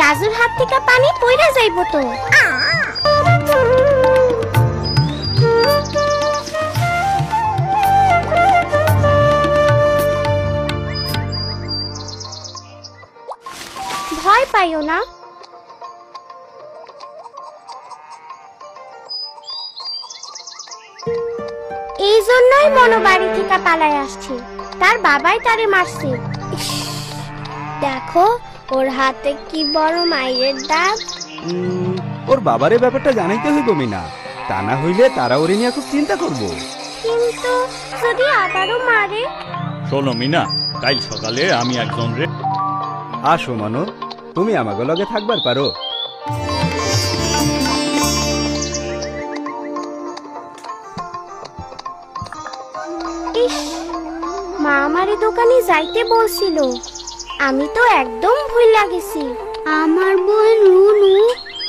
রাজুর হাত থেকে পানি পইরা যাইবো তো। ভয় পাইও না। এই জন্যই মনো বাড়ি থেকে পালায় আসছে, তার বাবাই তারে মারছে। দেখো ওর হাতে কি বড় মায়ের দাগ। ওর বাবারে ব্যাপারটা জানাইতে হইব মিনা, তা না হইলে তারা ওরে নিয়ে খুব চিন্তা করব। কিন্তু যদি আবারও মারে? শোনো মিনা, কাল সকালে আমি একজন রে। আসো মানো, তুমি আমাকে লগে থাকবার পারো। মা আমারে দোকানে যাইতে বলছিল, আমি তো একদম ভুইলা গেছি। আমার বোন রুনু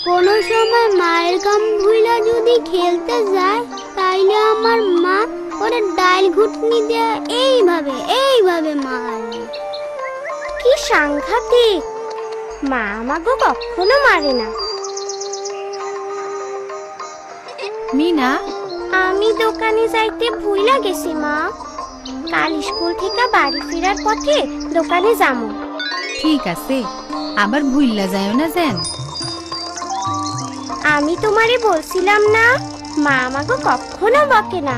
কোনো সময় মায়ের কাম ভুইলা যদি খেলতে যায়, তাইলে আমার মা ওরে ডাইল ঘুটনি দিয়ে এইভাবে মারে। কি সাংঘাতিক! মা আমাকে কখনো মারে না। মিনা, আমি দোকানে যাইতে ভুইলা গেছি মা। কাল স্কুল থেকে বাড়ি ফেরার পথে দোকানে যাবো। ঠিক আছে, আবার ভুইল্লা যাও না যেন। আমি তোমারে বলছিলাম না, মা আমাকে কখনো বকে না।